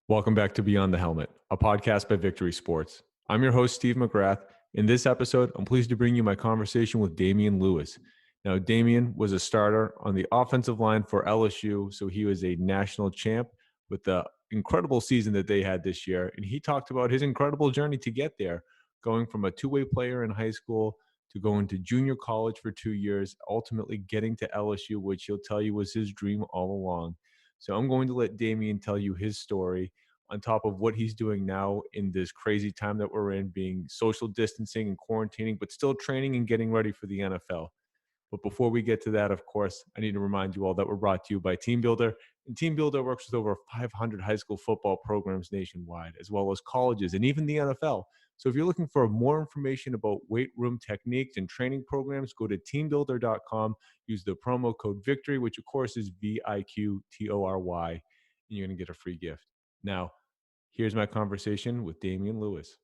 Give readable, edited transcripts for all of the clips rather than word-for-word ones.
Welcome back to Beyond the Helmet, a podcast by Victory Sports. I'm your host, Steve McGrath. In this episode, I'm pleased to bring you my conversation with Damien Lewis. Now, Damien was a starter on the offensive line for LSU, so he was a national champ with the incredible season that they had this year. And he talked about his incredible journey to get there, going from a two-way player in high school to going to junior college for 2 years, ultimately getting to LSU, which he'll tell you was his dream all along. So I'm going to let Damien tell you his story on top of what he's doing now in this crazy time that we're in, being social distancing and quarantining, but still training and getting ready for the NFL. But before we get to that, of course, I need to remind you all that we're brought to you by Team Builder. And Team Builder works with over 500 high school football programs nationwide, as well as colleges and even the NFL. So if you're looking for more information about weight room techniques and training programs, go to teambuilder.com, use the promo code VICTORY, which of course is VIQTORY, and you're going to get a free gift. Now, here's my conversation with Damien Lewis.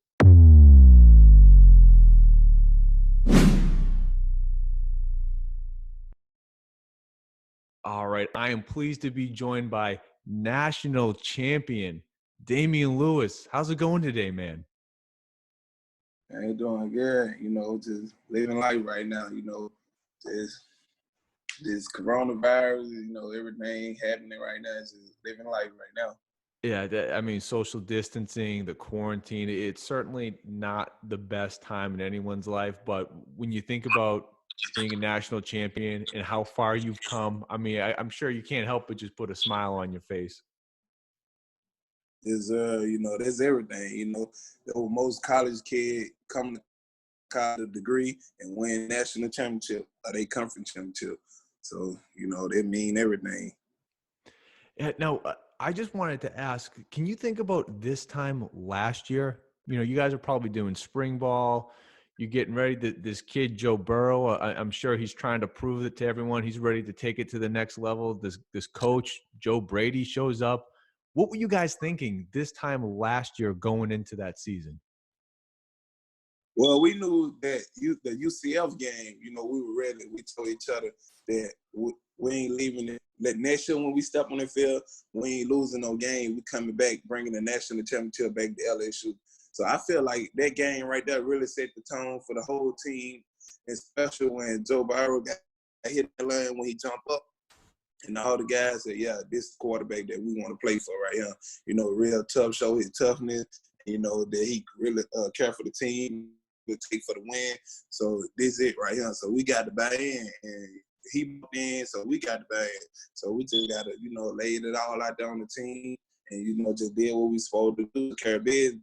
All right, I am pleased to be joined by national champion Damien Lewis. How's it going today, man? I ain't doing good, just living life right now, this coronavirus, everything happening right now, just living life right now. Yeah, I mean, social distancing, the quarantine, it's certainly not the best time in anyone's life. But when you think about being a national champion and how far you've come, I mean, I'm sure you can't help but just put a smile on your face. There's everything, most college kids come to college degree and win national championship or they conference championship. So, they mean everything. Now, I just wanted to ask, can you think about this time last year? You guys are probably doing spring ball. You're getting ready. This kid, Joe Burrow, I'm sure he's trying to prove it to everyone. He's ready to take it to the next level. This coach, Joe Brady, shows up. What were you guys thinking this time last year going into that season? Well, we knew that the UCF game, we were ready. We told each other that we ain't leaving it. That next year when we step on the field, we ain't losing no game. We coming back, bringing the national championship back to LSU. So I feel like that game right there really set the tone for the whole team, especially when Joe Burrow got hit the line when he jumped up. And all the guys said, yeah, this is the quarterback that we want to play for right here. Real tough, show his toughness, that he really care for the team, will take for the win. So this is it right here. So we got to buy in. And he bought in, so we got to buy in. So we just got to, laid it all out there on the team and, just did what we supposed to do, carry business.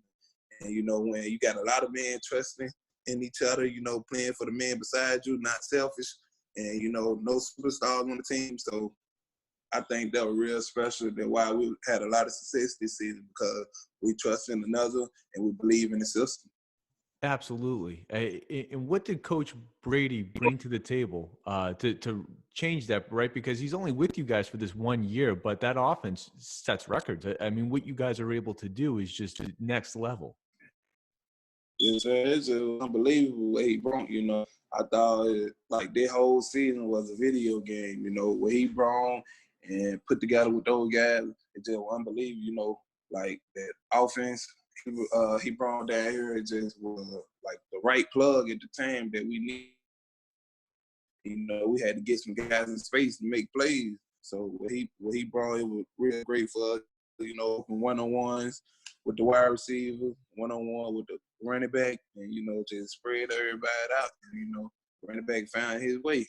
And, when you got a lot of men trusting in each other, playing for the man beside you, not selfish, and, no superstars on the team. So I think that was real special. That's why we had a lot of success this season, because we trust in another and we believe in the system. Absolutely. And what did Coach Brady bring to the table to change that, right? Because he's only with you guys for this 1 year, but that offense sets records. I mean, what you guys are able to do is just next level. Yes, sir. It's unbelievable what he brought, I thought like their whole season was a video game, what he brought and put together with those guys. It's just unbelievable, like that offense he brought down here. It just was like the right plug at the time that we need. We had to get some guys in space to make plays. So what he brought, it was real great for us, one-on-ones with the wide receiver, one-on-one with the running back, and, just spread everybody out. And, running back found his way.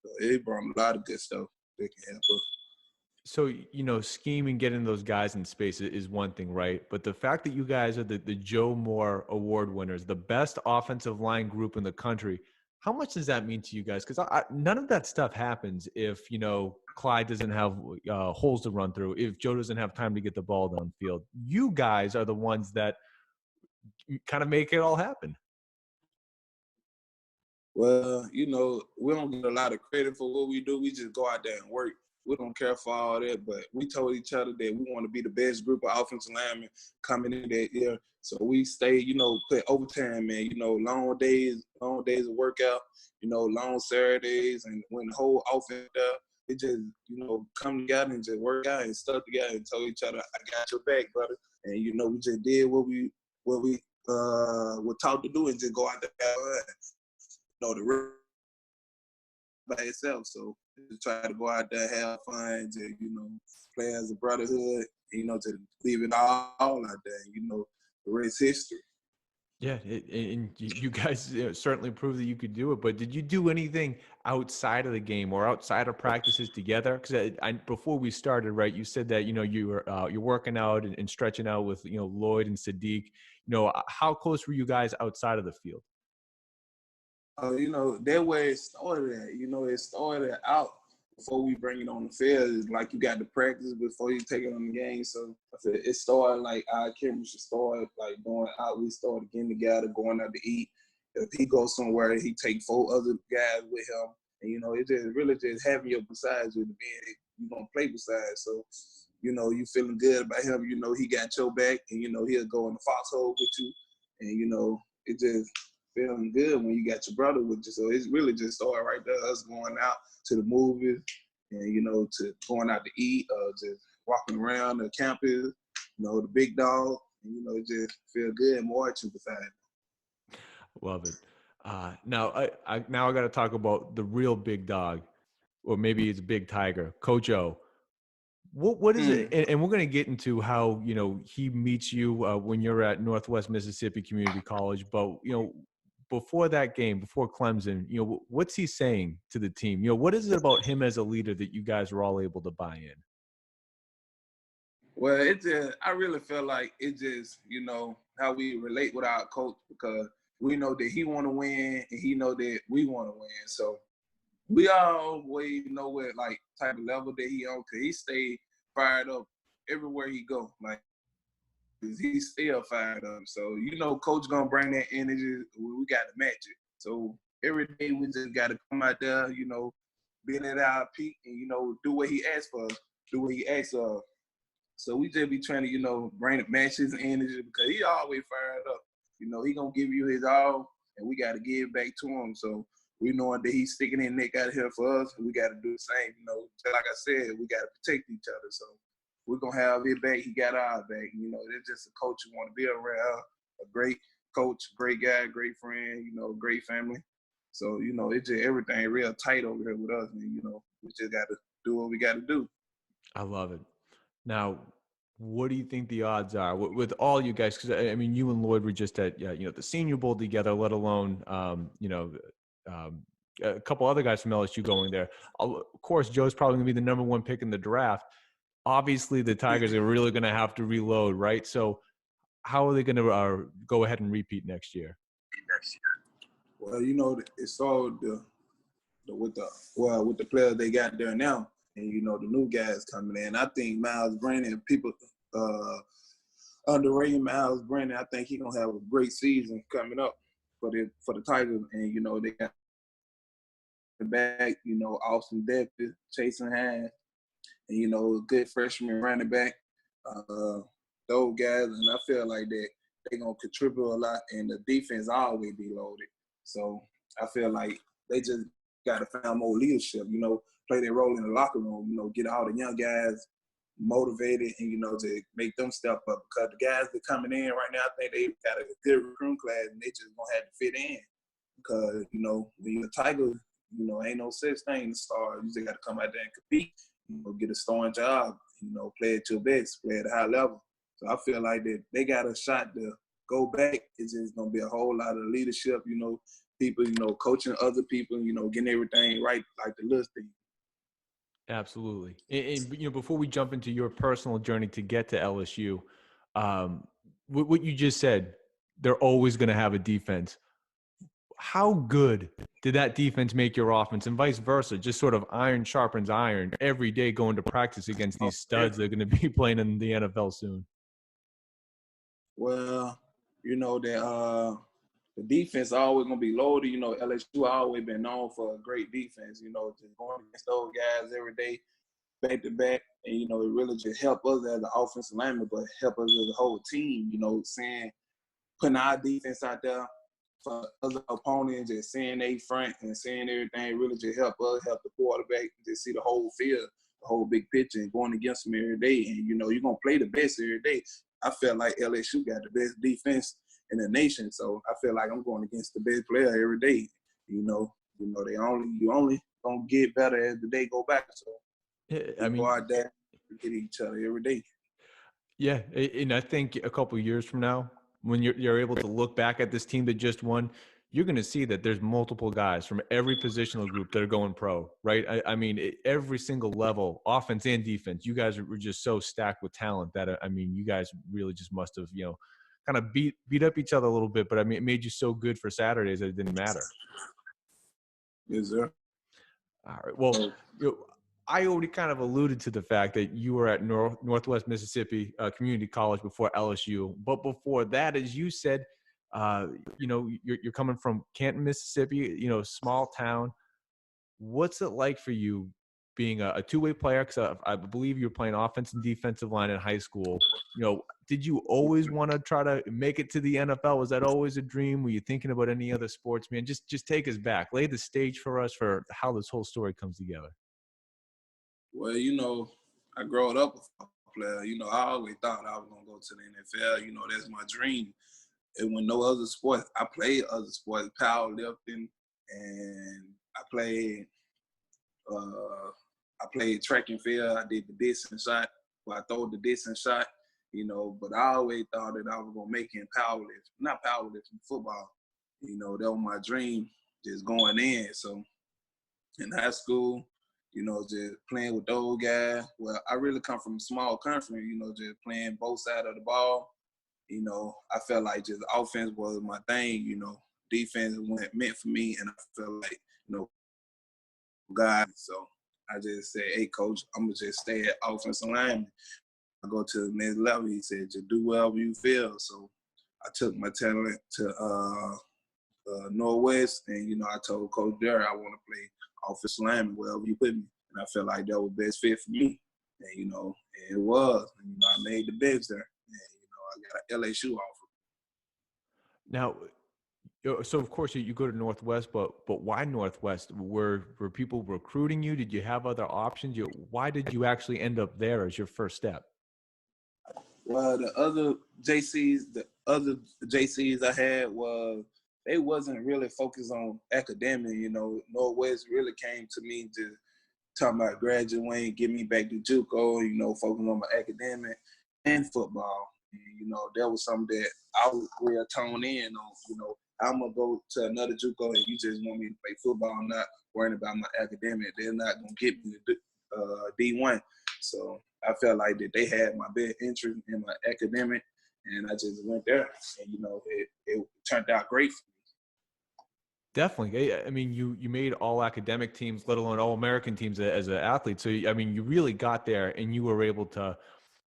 So it brought a lot of good stuff that can help us. So, scheming, getting those guys in space is one thing, right? But the fact that you guys are the Joe Moore Award winners, the best offensive line group in the country, how much does that mean to you guys? Because none of that stuff happens if, Clyde doesn't have holes to run through, if Joe doesn't have time to get the ball downfield. You guys are the ones that kind of make it all happen. Well, we don't get a lot of credit for what we do. We just go out there and work. We don't care for all that, but we told each other that we want to be the best group of offensive linemen coming in that year. So we stay, put overtime, man, long days of workout, long Saturdays, and when the whole offense there, it just, come together and just work out and stuck together and told each other, I got your back, brother. And, you know, we just did what we were taught to do and just go out there and have fun. You know, the rest by itself. So just try to go out there, have fun, to, you know, play as a brotherhood, you know, to leave it all out there. You know, the rest history. Yeah, and you guys certainly proved that you could do it. But did you do anything outside of the game or outside of practices together? Because before we started, right, you said that you were you're working out and stretching out with Lloyd and Sadiq. How close were you guys outside of the field? You know, that where it started at. You know, it started out before we bring it on the field. It's like you got to practice before you take it on the game. So I said it started like our chemistry started like going out. We started getting together, going out to eat. If he goes somewhere, he take 4 other guys with him. And, you know, it just really just having your besides with the man you gonna play besides. So, you know, you feeling good about him. You know, he got your back, and, you know, he'll go in the foxhole with you. And, you know, it just feeling good when you got your brother with you. So it's really just started right there, us going out to the movies and, you know, to going out to eat, just walking around the campus, you know, the big dog. And, you know, it just feel good and more to beside it. Love it. Now I got to talk about the real big dog, or maybe it's a big tiger, Coach O. What is it? And we're going to get into how he meets you when you're at Northwest Mississippi Community College. But before that game, before Clemson, what's he saying to the team? What is it about him as a leader that you guys were all able to buy in? Well, I really feel like it just, you know, how we relate with our coach, because we know that he want to win and he know that we want to win. So we always know what like type of level that he on, because he stay fired up everywhere he go. Like, he's still fired up. So, you know, coach going to bring that energy. We got to match it. So every day we just got to come out there, you know, being at our peak and, you know, do what he asks for, do what he asks of. So we just be trying to, you know, match his energy, because he always fired up. You know, he going to give you his all, and we got to give back to him. So we knowing that he's sticking his neck out here for us, and we got to do the same. You know, just like I said, we got to protect each other. So we're going to have his back. He got our back. You know, it's just a coach you want to be around, a great coach, great guy, great friend, you know, great family. So, you know, it's just everything real tight over here with us. And, you know, we just got to do what we got to do. I love it. Now, what do you think the odds are with all you guys? Because I mean, you and Lloyd were just at the Senior Bowl together, let alone a couple other guys from LSU going there. Of course, Joe's probably going to be the number 1 pick in the draft. Obviously, the Tigers are really going to have to reload, right? So, how are they going to go ahead and repeat next year? Well, you know, it started with the players they got there now. And, you know, the new guys coming in. I think Miles Brandon, people underrating Miles Brandon. I think he's going to have a great season coming up for the Tigers. And, you know, they got the back, you know, Austin Deppy, Jason Hines, and, you know, a good freshman running back. Those guys, and I feel like that they're going to contribute a lot, and the defense always be loaded. So I feel like they just got to find more leadership, you know, play their role in the locker room, you know, get all the young guys motivated and, you know, to make them step up, because the guys that coming in right now, I think they got a good recruiting class, and they just going to have to fit in, because, you know, when you're a Tiger, you know, ain't no such thing to start. You just got to come out there and compete, you know, get a starting job, you know, play at your best, play at a high level. So I feel like that they got a shot to go back. It's just going to be a whole lot of leadership, you know, people, you know, coaching other people, you know, getting everything right, like the little thing. Absolutely. And before we jump into your personal journey to get to LSU, what you just said, they're always going to have a defense. How good did that defense make your offense, and vice versa? Just sort of iron sharpens iron every day going to practice against these studs that are going to be playing in the NFL soon. Well, you know, that the defense always going to be loaded. You know, LSU always been known for a great defense, you know, just going against those guys every day, back to back. And, you know, it really just helped us as an offensive lineman, but help us as a whole team, you know, putting our defense out there for other opponents, just seeing they front and seeing everything really just help us, help the quarterback, just see the whole field, the whole big picture, and going against them every day. And, you know, you're going to play the best every day. I felt like LSU got the best defense in the nation, so I feel like I'm going against the best player every day. You only gonna get better as the day go by. So we go out there and get each other every day. Yeah, and I think a couple of years from now, when you're able to look back at this team that just won, you're going to see that there's multiple guys from every positional group that are going pro, right? I mean, every single level, offense and defense, you guys were just so stacked with talent that, I mean, you guys really just must have, kind of beat up each other a little bit, but I mean, it made you so good for Saturdays that it didn't matter. Yes, sir. All right. Well, I already kind of alluded to the fact that you were at Northwest Mississippi Community College before LSU. But before that, as you said, you're coming from Canton, Mississippi, small town. What's it like for you being a two-way player? Because I believe you were playing offense and defensive line in high school. Did you always want to try to make it to the NFL? Was that always a dream? Were you thinking about any other sports, man? Just take us back. Lay the stage for us for how this whole story comes together. Well, I grew up a football player. I always thought I was going to go to the NFL. That's my dream. And when no other sports, I played other sports, powerlifting, and I played track and field. I did the distance shot. I throw the distance shot, but I always thought that I was going to make it in powerlifting. Not powerlifting, football. That was my dream, just going in. So in high school, just playing with those guys. Well, I really come from a small country, just playing both sides of the ball. I felt like just offense was my thing, defense wasn't meant for me, and I felt like, God. So I just said, hey, coach, I'm going to just stay at offensive lineman. I go to the next level. He said, just do whatever you feel. So I took my talent to Northwest, and, I told Coach Derry I want to play offensive lineman wherever you put me. And I felt like that was the best fit for me. And, and it was. And, I made the bigs there. And, I got an LSU offer. Now, so of course you go to Northwest, but why Northwest? Were people recruiting you? Did you have other options? Why did you actually end up there as your first step? Well, the other JCs I had they wasn't really focused on academic. Northwest really came to me to talking about graduating, get me back to JUCO. Focus on my academic and football. And, that was something that I was real toned in on. I'm gonna go to another JUCO and you just want me to play football, not worrying about my academic. They're not gonna get me to D1. So I felt like that they had my best interest in my academic, and I just went there. And it turned out great for me. Definitely. I mean, you made all academic teams, let alone all American teams as an athlete. So I mean, you really got there, and you were able to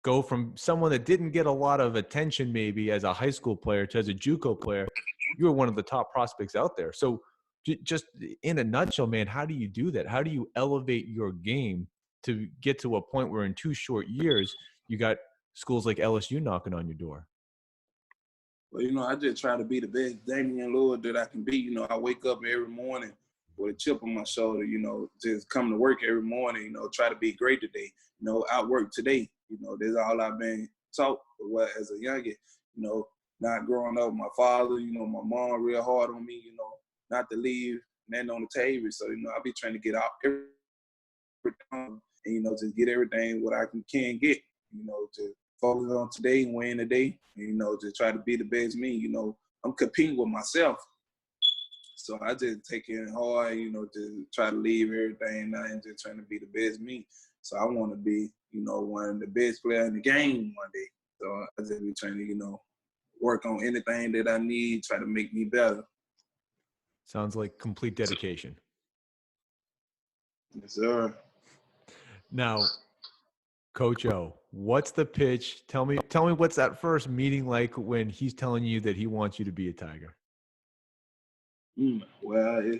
go from someone that didn't get a lot of attention maybe as a high school player to as a JUCO player. You were one of the top prospects out there. So just in a nutshell, man, how do you do that? How do you elevate your game to get to a point where in 2 short years, you got schools like LSU knocking on your door? Well, I just try to be the best Damien Lewis that I can be. I wake up every morning with a chip on my shoulder, just come to work every morning, try to be great today, outwork today. That's all I've been taught as a youngin, not growing up with my father, my mom real hard on me, not to leave nothing on the table. So, I be trying to get out every time and, just get everything what I can get, to focus on today and win today, and, just try to be the best me. I'm competing with myself. So I just take it hard, to try to leave everything now and just trying to be the best me. So I want to be, one of the best players in the game one day. So I just be trying to, work on anything that I need, try to make me better. Sounds like complete dedication. Yes, sir. Now, Coach O, what's the pitch? Tell me what's that first meeting like when he's telling you that he wants you to be a Tiger? Well,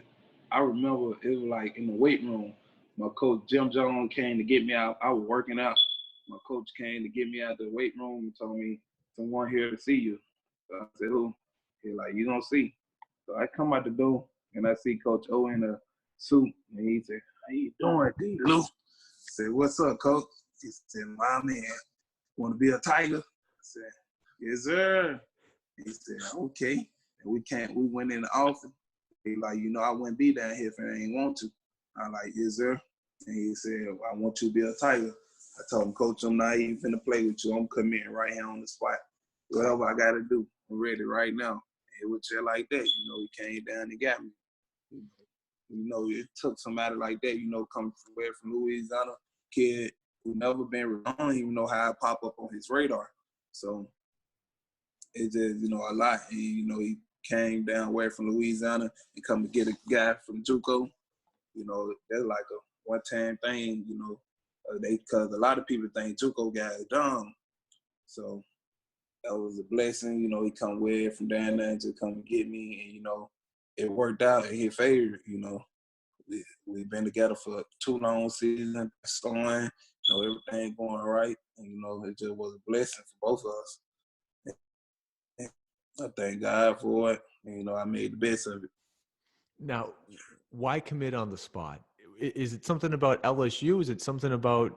I remember it was like in the weight room. My coach, Jim Jones, came to get me out. I was working out. My coach came to get me out the weight room and told me, someone here to see you. So I said, who? He's like, you don't see. So I come out the door and I see Coach O in a suit. And he said, how you doing, D. Lou? I said, what's up, Coach? He said, my man, want to be a Tiger? I said, yes, sir. He said, okay. And we went in the office. He like, I wouldn't be down here if I ain't want to. I like, yes, sir. And he said, I want you to be a Tiger. I told him, Coach, I'm not even finna play with you. I'm committing right here on the spot. Whatever I got to do, I'm ready right now. And it was just like that. He came down and got me. It took somebody like that, coming from Louisiana, kid who never been, I don't even know how it pop up on his radar. So it's just, a lot. And, he came down way from Louisiana and come to get a guy from JUCO. That's like a one-time thing, because a lot of people think JUCO guys dumb. So that was a blessing. He come way from down there to come and get me. And, it worked out in his favor, We've been together for 2 long seasons, starting, everything going right. And, it just was a blessing for both of us. I thank God for it. And, I made the best of it. Now, why commit on the spot? Is it something about LSU? Is it something about,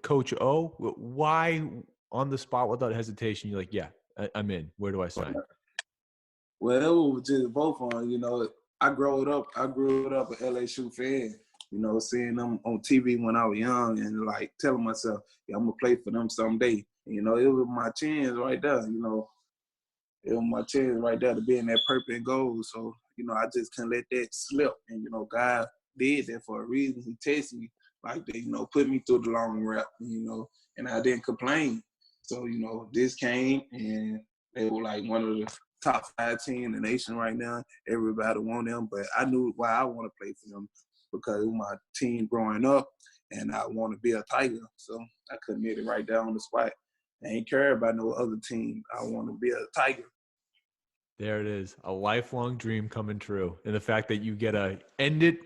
Coach O? Why on the spot without hesitation? You're like, yeah, I'm in. Where do I sign? Well, it was just both on, I grew up an LSU fan, seeing them on TV when I was young and like telling myself, yeah, I'm going to play for them someday. It was my chance right there, It was my chance right there to be in that purple and gold. So, I just couldn't let that slip. And, God did that for a reason. He tested me like that, put me through the long route, and I didn't complain. So, this came and they were like one of the top 5 teams in the nation right now. Everybody want them, but I knew why I want to play for them because it was my team growing up and I want to be a Tiger. So I committed right there on the spot. I ain't care about no other team. I want to be a Tiger. There it is, a lifelong dream coming true. And the fact that you get to end it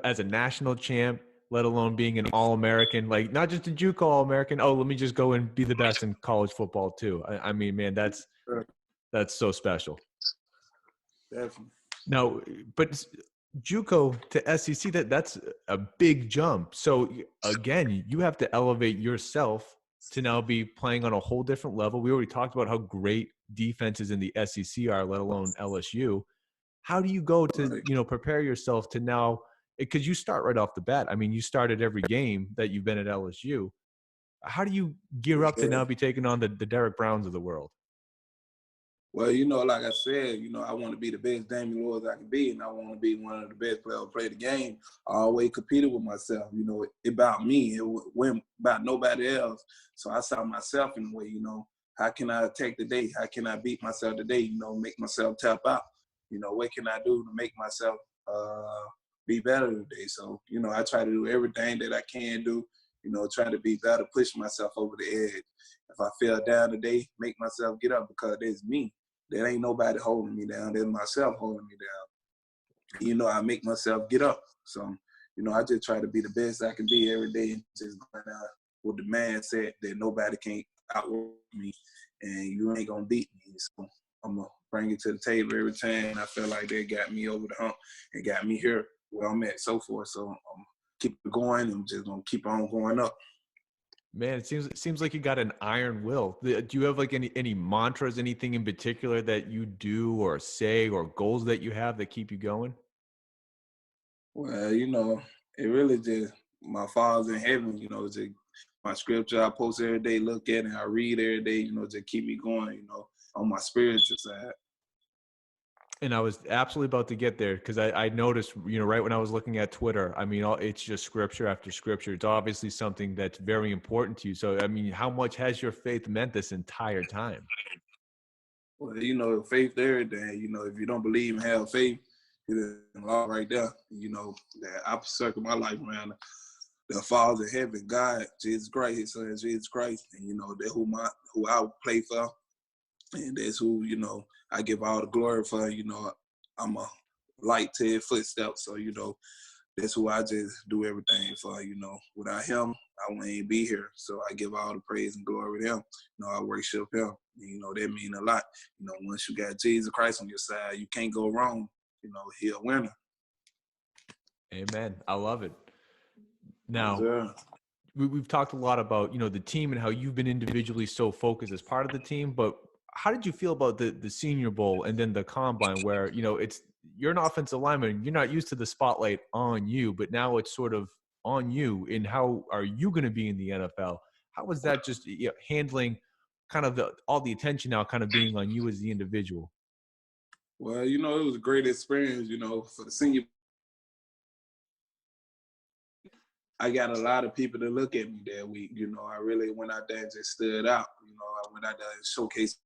as a national champ, let alone being an All-American, like not just a JUCO All-American. Oh, let me just go and be the best in college football too. I mean, man, that's so special. Definitely. Now, but JUCO to SEC, that's a big jump. So again, you have to elevate yourself to now be playing on a whole different level. We already talked about how great defenses in the SEC are, let alone LSU. How do you go to, prepare yourself to now, because you start right off the bat. I mean, you started every game that you've been at LSU. How do you gear up to now be taking on the Derek Browns of the world? Well, like I said, I want to be the best Damien Lewis I can be, and I want to be one of the best players to play the game. I always competed with myself, it about me. It wasn't about nobody else. So I saw myself in the way, how can I take the day? How can I beat myself today? Make myself tap out. What can I do to make myself be better today? So, I try to do everything that I can do, try to be better, push myself over the edge. If I fell down today, make myself get up because it's me. There ain't nobody holding me down. There's myself holding me down. I make myself get up. So, I just try to be the best I can be every day and just going out with the mindset that nobody can outwork me and you ain't going to beat me. So I'm going to bring it to the table every time. I feel like they got me over the hump and got me here where I'm at so forth. So I'm keep it going. I'm just going to keep on going up. Man, it seems like you got an iron will. Do you have like any mantras, anything in particular that you do or say or goals that you have that keep you going? Well, it really just my Father's in heaven, just my scripture I post every day, look at it, and I read every day, to keep me going, on my spiritual side. And I was absolutely about to get there because I noticed, right when I was looking at Twitter, I mean, it's just scripture after scripture. It's obviously something that's very important to you. So, I mean, how much has your faith meant this entire time? Well, faith everything. If you don't believe and have faith, it's law right there. That I circle my life around the Father in heaven, God, Jesus Christ, His Son, Jesus Christ. And, that's who I play for. And that's who, I give all the glory for. I'm a light to His footsteps. So, that's who I just do everything for. Without Him, I wouldn't be here. So I give all the praise and glory to Him. I worship Him. And, that means a lot. Once you got Jesus Christ on your side, you can't go wrong. He a winner. Amen. I love it. Now, yes, we've talked a lot about, the team and how you've been individually so focused as part of the team, but how did you feel about the Senior Bowl and then the Combine where, you're an offensive lineman, you're not used to the spotlight on you, but now it's sort of on you, and how are you going to be in the NFL? How was that just handling kind of all the attention now kind of being on you as the individual? Well, it was a great experience, for the senior. I got a lot of people to look at me that week. I really went out there and just stood out. I went out there and showcased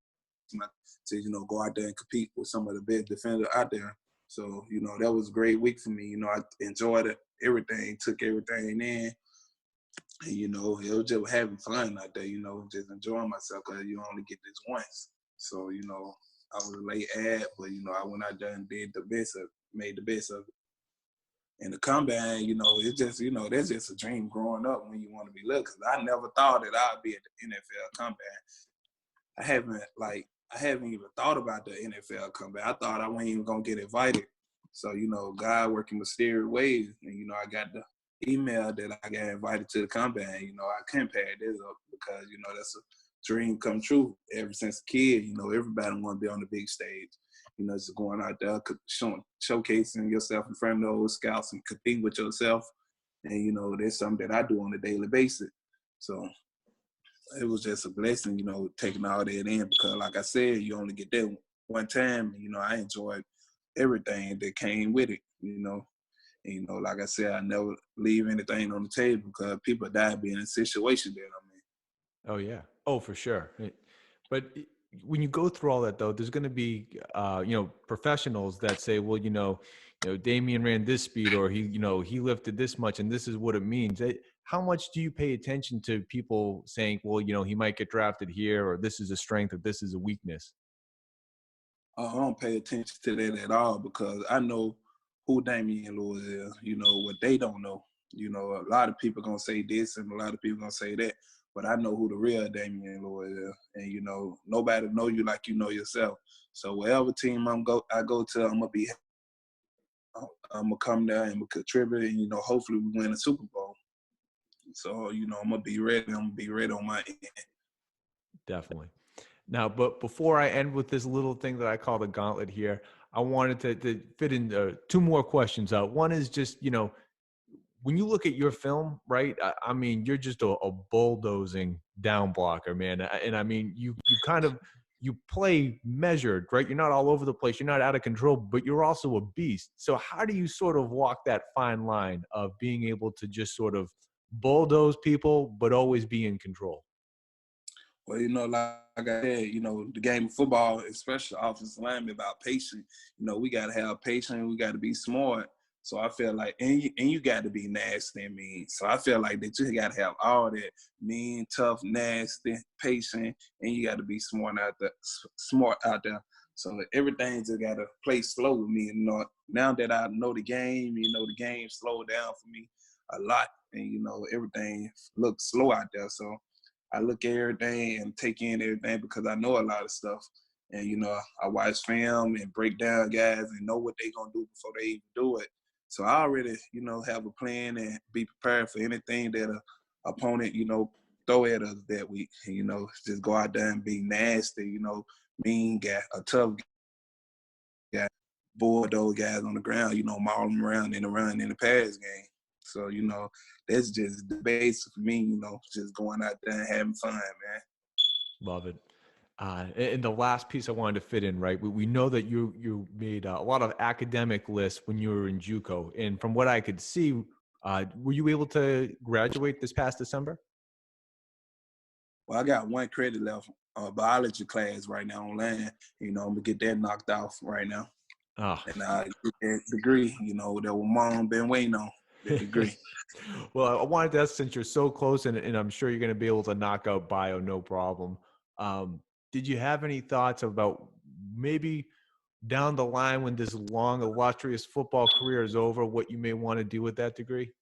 my to, go out there and compete with some of the best defenders out there. So, that was a great week for me. I enjoyed it, everything, took everything in. And, it was just having fun out there, just enjoying myself because you only get this once. So, I was a late ad, but, I went out there and did the best of made the best of it. And the combine, it's just, that's just a dream growing up when you want to be looked. Because I never thought that I'd be at the NFL combine. I haven't even thought about the NFL comeback. I thought I wasn't even gonna get invited. So, God working mysterious ways. And, I got the email that I got invited to the combine. I couldn't pass this up because, that's a dream come true. Ever since a kid, everybody wanna be on the big stage. Just going out there, showcasing yourself in front of those scouts and competing with yourself. And, that's something that I do on a daily basis. So it was just a blessing, taking all that in because, like I said, you only get that one time. I enjoyed everything that came with it, And, like I said, I never leave anything on the table because people die being in a situation that I'm in. Oh yeah. Oh, for sure. But when you go through all that though, there's going to be, professionals that say, well, Damien ran this speed, or he lifted this much, and this is what it means. How much do you pay attention to people saying, well, he might get drafted here, or this is a strength, or this is a weakness? I don't pay attention to that at all because I know who Damien Lewis is, what they don't know. A lot of people going to say this and a lot of people going to say that, but I know who the real Damien Lewis is. And, nobody know you like you know yourself. So whatever team I go to, I'm going to come there and I'm going to contribute and, hopefully we win a Super Bowl. So, I'm going to be ready. I'm going to be ready on my end. Definitely. Now, but before I end with this little thing that I call the gauntlet here, I wanted to fit in two more questions. One is just, when you look at your film, right? I mean, you're just a bulldozing down blocker, man. And I mean, you play measured, right? You're not all over the place. You're not out of control, but you're also a beast. So how do you sort of walk that fine line of being able to just sort of bulldoze people, but always be in control? Well, like I said, the game of football, especially offensive lineman, about patience. We got to have patience. We got to be smart. So I feel like, and you got to be nasty and mean. So I feel like that you got to have all that mean, tough, nasty, patient, and you got to be smart out there. So everything just got to play slow with me. Now that I know the game, the game slowed down for me a lot, and everything looks slow out there. So I look at everything and take in everything because I know a lot of stuff. And, I watch film and break down guys and know what they're going to do before they even do it. So I already, have a plan and be prepared for anything that a opponent, throw at us that week. And, just go out there and be nasty, mean guy, a tough guy, bulldoze guys on the ground, maul them around in the run in the pass game. So, that's just the base for me, just going out there and having fun, man. Love it. And the last piece I wanted to fit in, right? We know that you made a lot of academic lists when you were in JUCO, and from what I could see, were you able to graduate this past December? Well, I got one credit left, biology class right now online. I'm gonna get that knocked off right now, Oh. and get that degree. That what mom been waiting on, the degree. Well, I wanted to ask, since you're so close, and I'm sure you're going to be able to knock out bio, no problem. Did you have any thoughts about maybe down the line when this long, illustrious football career is over, what you may want to do with that degree?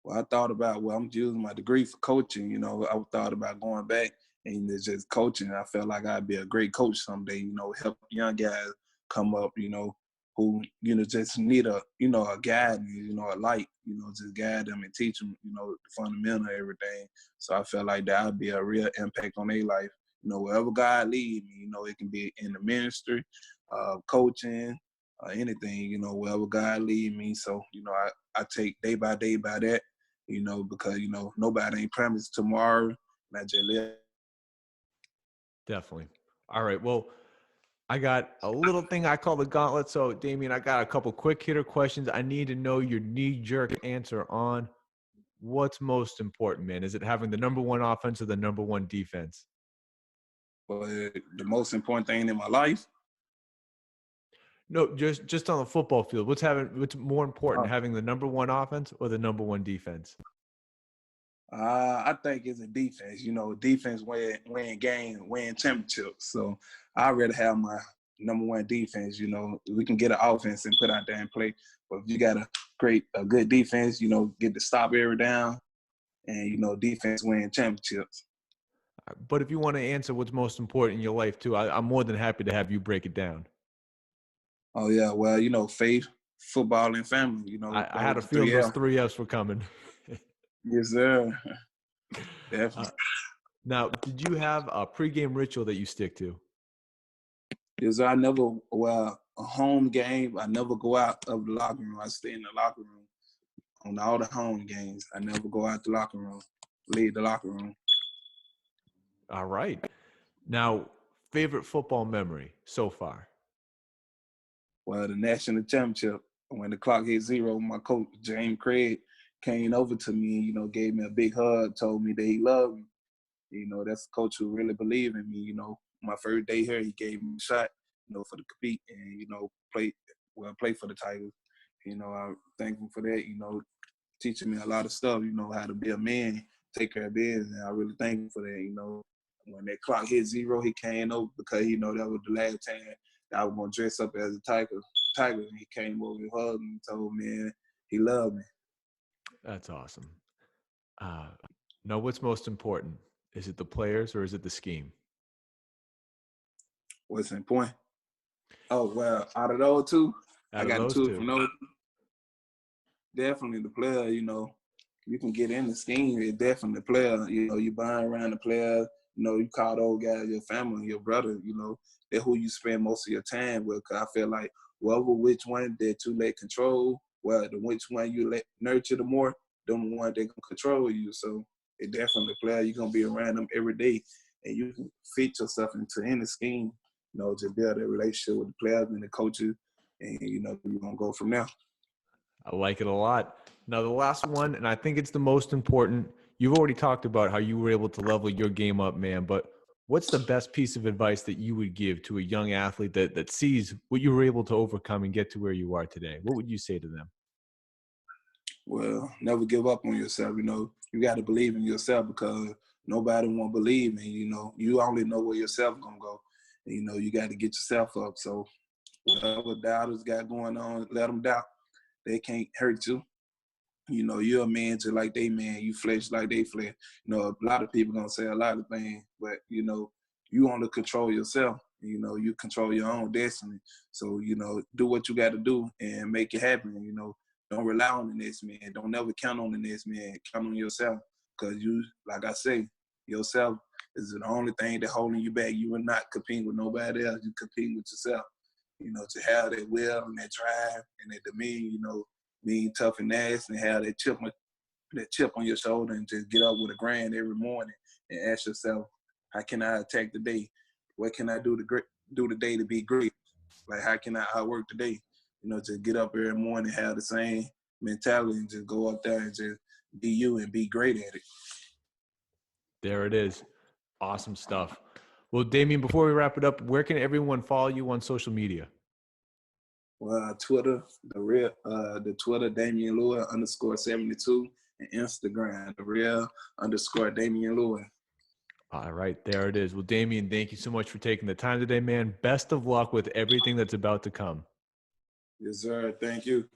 Well, I thought about, I'm using my degree for coaching. I thought about going back and it's just coaching. I felt like I'd be a great coach someday, help young guys come up, who, just need a guide, a light, just guide them and teach them, the fundamental of everything. So I felt like that would be a real impact on their life. Wherever God lead me, it can be in the ministry, coaching, anything, wherever God lead me. So, I take day by day by that, because, nobody ain't promised tomorrow. And I just live. Definitely. All right. Well, I got a little thing I call the gauntlet. So, Damien, I got a couple quick hitter questions. I need to know your knee-jerk answer on what's most important, man. Is it having the number one offense or the number one defense? But the most important thing in my life? No, just on the football field. What's more important, having the number one offense or the number one defense? I think it's a defense. Defense win game, win championships. So I'd rather have my number one defense. We can get an offense and put out there and play. But if you got a good defense, get to stop every down, and defense win championships. But if you want to answer what's most important in your life too, I'm more than happy to have you break it down. Oh yeah, well, faith, football, and family. I had a feeling those 3 F's were coming. Yes, sir. Definitely. Now, did you have a pregame ritual that you stick to? Yes, a home game, I never go out of the locker room. I stay in the locker room on all the home games. I never go out the locker room, leave the locker room. All right. Now, favorite football memory so far? Well, the national championship, when the clock hit 0, my coach, James Craig, came over to me, gave me a big hug, told me that he loved me. That's a coach who really believed in me. My first day here, he gave me a shot, for the compete and, play for the Tigers. I'm thankful for that, teaching me a lot of stuff, how to be a man, take care of business. And I really thank him for that, When that clock hit 0, he came over because, that was the last time that I was going to dress up as a Tiger. And he came over and hugged me and told me he loved me. That's awesome. Now, what's most important? Is it the players or is it the scheme? What's important? Oh, well, out of those two, I got two from those. Definitely the player, you can get in the scheme. It's definitely the player. You buying around the player. You call those guys your family, your brother. They're who you spend most of your time with. Cause I feel like which one that you let control, which one you let nurture the more, them one that can control you. So it definitely the player. You're gonna be around them every day, and you can fit yourself into any scheme. To build a relationship with the players and the coaches, and you're gonna go from there. I like it a lot. Now, the last one, and I think it's the most important. You've already talked about how you were able to level your game up, man, but what's the best piece of advice that you would give to a young athlete that sees what you were able to overcome and get to where you are today? What would you say to them? Well, never give up on yourself. You got to believe in yourself because nobody won't believe in you. You only know where yourself going to go. And, you got to get yourself up. So whatever doubters got going on, let them doubt. They can't hurt you. You're a man just like they man. You flesh like they flesh. A lot of people gonna say a lot of things, but you want to control yourself. You control your own destiny. So do what you got to do and make it happen. Don't rely on the next man. Don't never count on the next man. Count on yourself, because you, like I say, yourself is the only thing that holding you back. You are not competing with nobody else. You compete with yourself. To have that will and that drive and that demeanor, being tough and nasty, and have that chip on your shoulder, and just get up with a grind every morning and ask yourself, how can I attack the day? What can I do today to be great? Like, how can I outwork today? Just get up every morning, have the same mentality, and just go up there and just be you and be great at it. There it is. Awesome stuff. Well, Damien, before we wrap it up, where can everyone follow you on social media? Well, Twitter, the Twitter, Damien Lewis _72, and Instagram, the real _Damien Lewis. All right, there it is. Well, Damien, thank you so much for taking the time today, man. Best of luck with everything that's about to come. Yes, sir. Thank you.